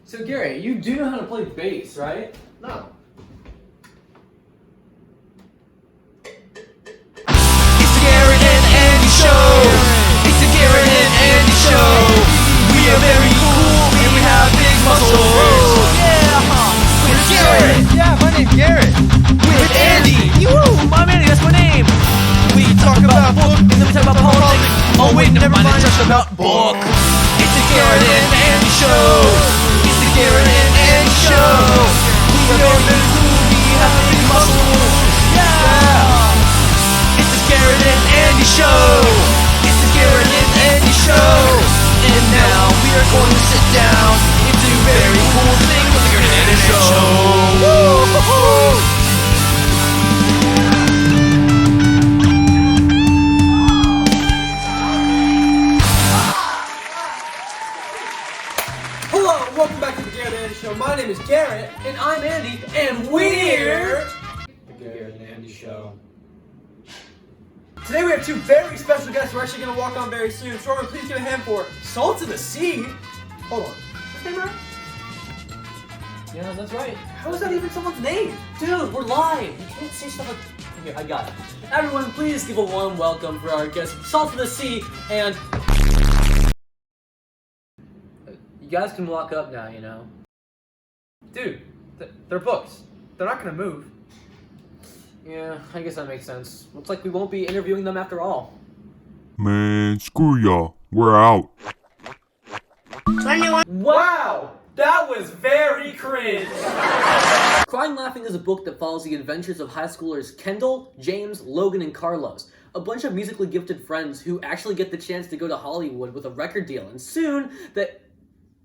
So Gary, you do know how to play bass, right? No. It's the Garrett and Andy show. It's the Garrett and Andy show. We are very cool and we have big muscles. Yeah, with Garrett. Yeah, my name's Garrett. With Andy. My Andy, that's my name. We talk about book and then we talk about politics. Oh wait, never mind, it's just about book. It's the Garrett and Andy show. It's the Garrett and Andy show. We are very cool, we have big muscles. Yeah. It's the Garrett and Andy show. It's the Garrett and Andy show. And now we are going to sit down and do very cool things with the Garrett and Andy show. Woo-hoo-hoo. Hello, welcome back to the Garrett and Andy Show. My name is Garrett, and I'm Andy, and we're the Garrett and Andy Show. Today we have two very special guests we're actually going to walk on very soon. So Robert, please give a hand for Salt of the Sea. Hold on. Is that right? Yeah, that's right. How is that even someone's name? Dude, we're live. You can't say stuff like... Here, I got it. Everyone, please give a warm welcome for our guests, Salt of the Sea, and... You guys can walk up now, you know. Dude, they're books. They're not gonna move. Yeah, I guess that makes sense. Looks like we won't be interviewing them after all. Man, screw y'all. We're out. Wow! That was very cringe! Crying Laughing is a book that follows the adventures of high schoolers Kendall, James, Logan, and Carlos. A bunch of musically gifted friends who actually get the chance to go to Hollywood with a record deal. And soon,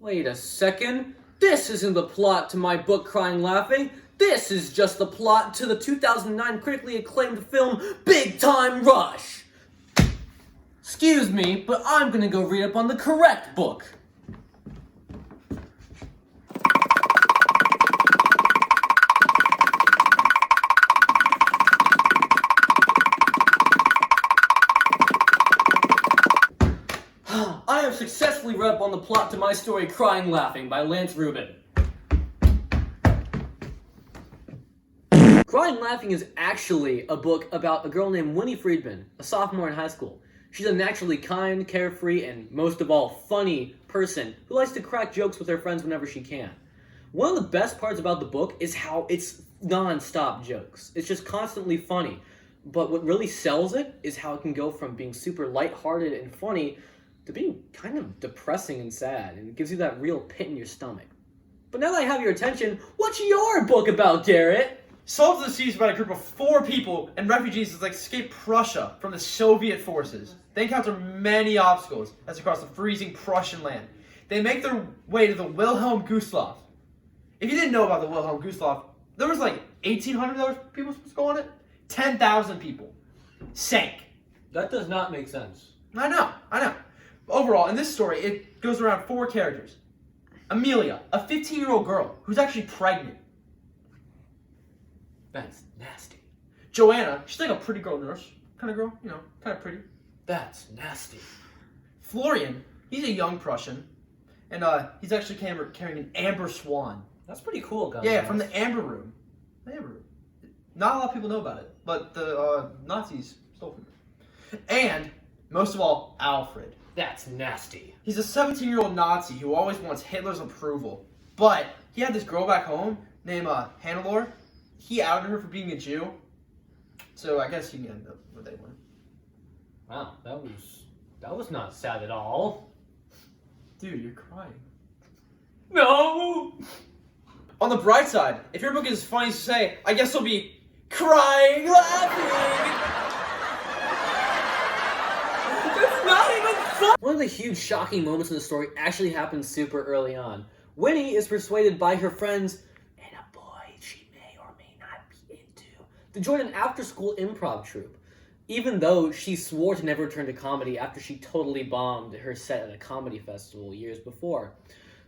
Wait a second. This isn't the plot to my book Crying Laughing. This is just the plot to the 2009 critically acclaimed film Big Time Rush. Excuse me, but I'm gonna go read up on the correct book. I have successfully read up on the plot to my story Crying Laughing by Lance Rubin. Crying Laughing is actually a book about a girl named Winnie Friedman, a sophomore in high school. She's a naturally kind, carefree, and most of all, funny person who likes to crack jokes with her friends whenever she can. One of the best parts about the book is how it's non-stop jokes. It's just constantly funny. But what really sells it is how it can go from being super lighthearted and funny to being kind of depressing and sad, and it gives you that real pit in your stomach. But now that I have your attention, what's your book about, Garrett? Salt of the Sea is about a group of 4 people and refugees that escape Prussia from the Soviet forces. They encounter many obstacles as across the freezing Prussian land. They make their way to the Wilhelm Gustloff. If you didn't know about the Wilhelm Gustloff, there was like 1,800 people supposed to go on it. 10,000 people sank. That does not make sense. I know. Overall, in this story, it goes around 4 characters. Amelia, a 15-year-old girl who's actually pregnant. That's nasty. Joanna, she's like a pretty girl nurse kind of girl, you know, kind of pretty. That's nasty. Florian, he's a young Prussian, and he's actually carrying an amber swan. That's pretty cool, guys. Yeah, from the Amber Room. The Amber Room. Not a lot of people know about it, but the Nazis stole from it. And, most of all, Alfred. That's nasty. He's a 17-year-old Nazi who always wants Hitler's approval. But he had this girl back home named Hannelore. He outed her for being a Jew. So I guess he ended up where they went. Wow, that was not sad at all. Dude, you're crying. No! On the bright side, if your book is as funny as you say, I guess it'll be Crying Laughing! That's not even fun! One of the huge shocking moments in the story actually happens super early on. Winnie is persuaded by her friends, and a boy she may or may not be into, to join an after-school improv troupe, even though she swore to never return to comedy after she totally bombed her set at a comedy festival years before.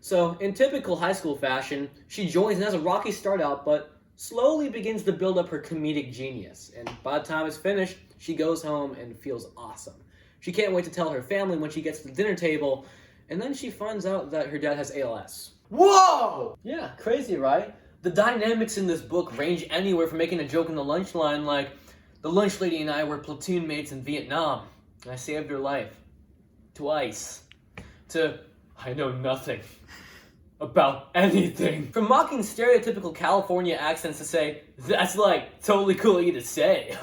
So, in typical high school fashion, she joins and has a rocky start out, but slowly begins to build up her comedic genius. And by the time it's finished, she goes home and feels awesome. She can't wait to tell her family when she gets to the dinner table, and then she finds out that her dad has ALS. Whoa! Yeah, crazy, right? The dynamics in this book range anywhere from making a joke in the lunch line like, the lunch lady and I were platoon mates in Vietnam, and I saved her life. Twice. To, I know nothing about anything. From mocking stereotypical California accents to say, that's like totally cool of you to say,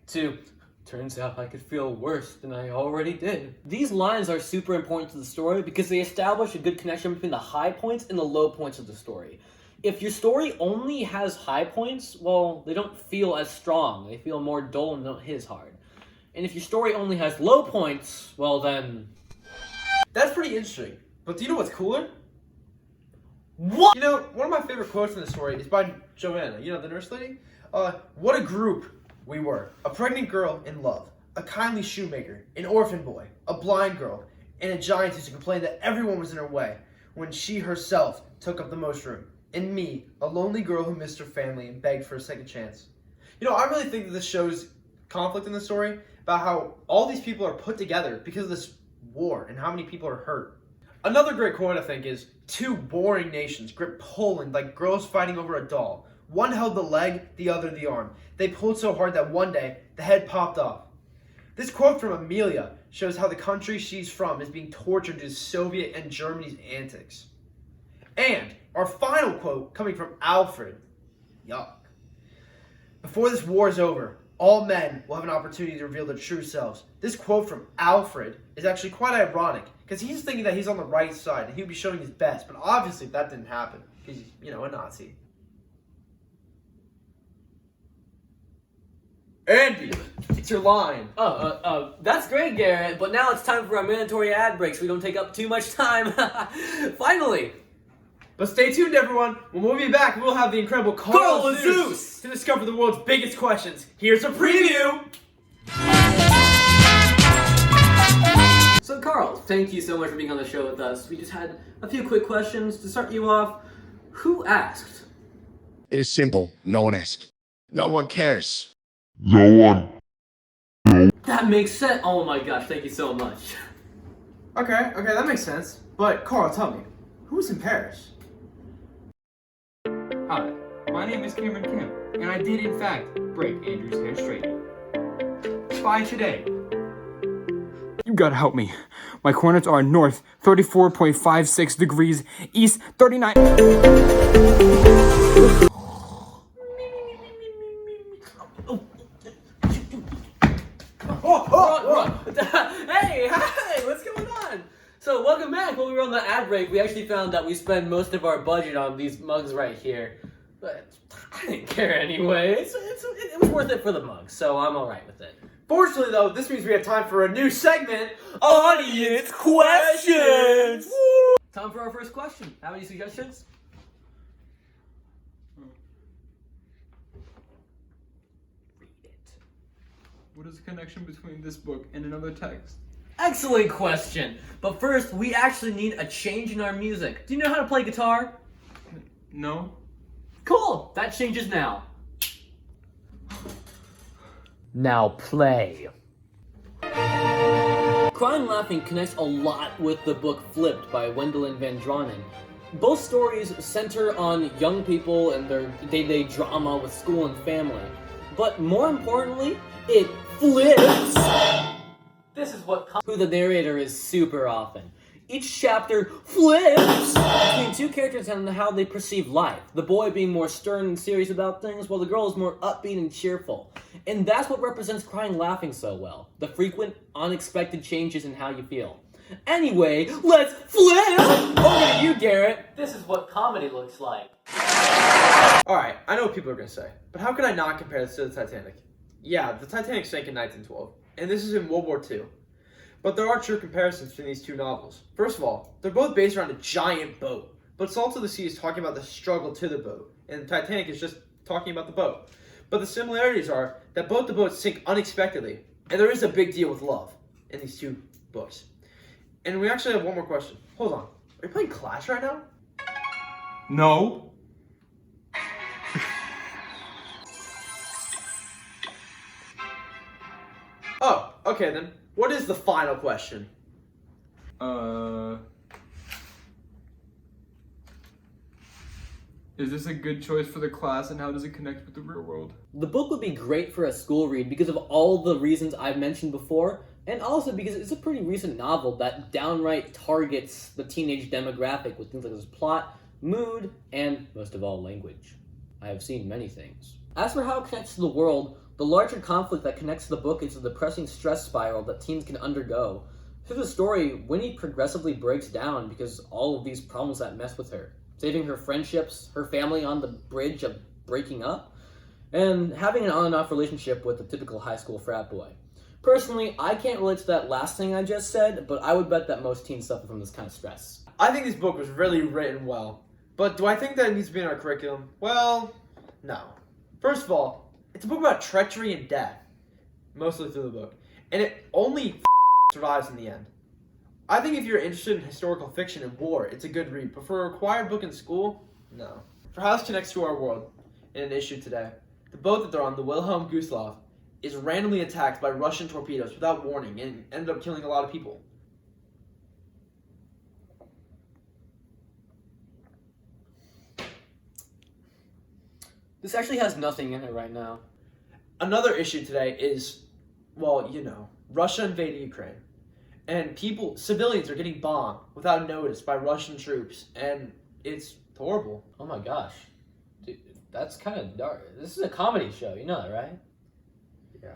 to, turns out I could feel worse than I already did. These lines are super important to the story because they establish a good connection between the high points and the low points of the story. If your story only has high points, well, they don't feel as strong. They feel more dull and don't hit as hard. And if your story only has low points, well then... That's pretty interesting. But do you know what's cooler? What? You know, one of my favorite quotes in the story is by Joanna, you know, the nurse lady? What a group we were. A pregnant girl in love, a kindly shoemaker, an orphan boy, a blind girl, and a giantess who complained that everyone was in her way when she herself took up the most room. And me, a lonely girl who missed her family and begged for a second chance. You know, I really think that this shows conflict in the story about how all these people are put together because of this war and how many people are hurt. Another great quote, I think, is, two warring nations gripped Poland like girls fighting over a doll. One held the leg, the other the arm. They pulled so hard that one day, the head popped off. This quote from Amelia shows how the country she's from is being tortured due to Soviet and Germany's antics. And our final quote coming from Alfred. Yuck. Before this war is over, all men will have an opportunity to reveal their true selves. This quote from Alfred is actually quite ironic because he's thinking that he's on the right side and he would be showing his best, but obviously that didn't happen because he's, you know, a Nazi. Andy, it's your line. That's great, Garrett, but now it's time for our mandatory ad break so we don't take up too much time. Finally! But stay tuned, everyone. When we'll be back, we'll have the incredible Carl Zeus to discover the world's biggest questions. Here's a preview. So Carl, thank you so much for being on the show with us. We just had a few quick questions to start you off. Who asked? It is simple. No one asked. No one cares. No one. That makes sense. Oh my gosh, thank you so much. Okay, that makes sense. But Carl, tell me, who's in Paris? Hi, my name is Cameron Kim, and I did in fact break Andrew's hair straightening. By today. You gotta help me. My coordinates are north 34.56 degrees, east 39. Hey, hi, what's going on? So welcome back. When we were on the ad break, we actually found that we spend most of our budget on these mugs right here. But I didn't care anyway. It was worth it for the mugs, so I'm alright with it. Fortunately, though, this means we have time for a new segment, Audience Questions! Woo! Time for our first question. Have any suggestions? Read it. What is the connection between this book and another text? Excellent question. But first, we actually need a change in our music. Do you know how to play guitar? No? Cool. That changes now. Now play. Crying Laughing connects a lot with the book Flipped by Wendelin Van Dronen. Both stories center on young people and their day-to-day drama with school and family. But more importantly, it flips! This is what who the narrator is super often. Each chapter flips between two characters and how they perceive life. The boy being more stern and serious about things, while the girl is more upbeat and cheerful. And that's what represents Crying Laughing so well. The frequent, unexpected changes in how you feel. Anyway, let's flip! Over to you, Garrett. This is what comedy looks like. Alright, I know what people are going to say, but how can I not compare this to the Titanic? Yeah, the Titanic sank in 1912, and this is in World War II. But there are true comparisons between these two novels. First of all, they're both based around a giant boat, but Salt of the Sea is talking about the struggle to the boat, and Titanic is just talking about the boat. But the similarities are that both the boats sink unexpectedly, and there is a big deal with love in these two books. And we actually have one more question. Hold on, are you playing Clash right now? No? Oh, okay then. What is the final question? Is this a good choice for the class, and how does it connect with the real world? The book would be great for a school read because of all the reasons I've mentioned before, and also because it's a pretty recent novel that downright targets the teenage demographic with things like this plot, mood, and, most of all, language. I have seen many things. As for how it connects to the world, the larger conflict that connects the book is the depressing stress spiral that teens can undergo. Through the story, Winnie progressively breaks down because all of these problems that mess with her. Saving her friendships, her family on the bridge of breaking up, and having an on and off relationship with a typical high school frat boy. Personally, I can't relate to that last thing I just said, but I would bet that most teens suffer from this kind of stress. I think this book was really written well. But do I think that it needs to be in our curriculum? Well, no. First of all, it's a book about treachery and death, mostly through the book. And it only survives in the end. I think if you're interested in historical fiction and war, it's a good read. But for a required book in school, no. For how this connects to our world, in an issue today, the boat that they're on, the Wilhelm Gustloff, is randomly attacked by Russian torpedoes without warning and ended up killing a lot of people. This actually has nothing in it right now. Another issue today is, well, Russia invaded Ukraine. And civilians are getting bombed without notice by Russian troops. And it's horrible. Oh my gosh. Dude, that's kind of dark. This is a comedy show, you know that, right? Yeah.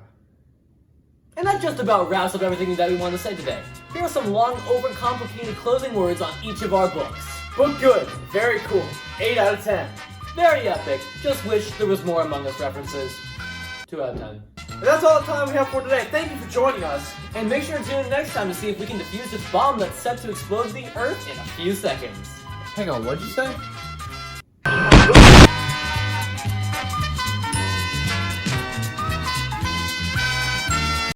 And that just about wraps up everything that we want to say today. Here are some long, overcomplicated closing words on each of our books. Book good. Very cool. 8 out of 10. Very epic. Just wish there was more Among Us references. 2 out of 10. And that's all the time we have for today. Thank you for joining us. And make sure to tune in next time to see if we can defuse this bomb that's set to explode the Earth in a few seconds. Hang on, what'd you say?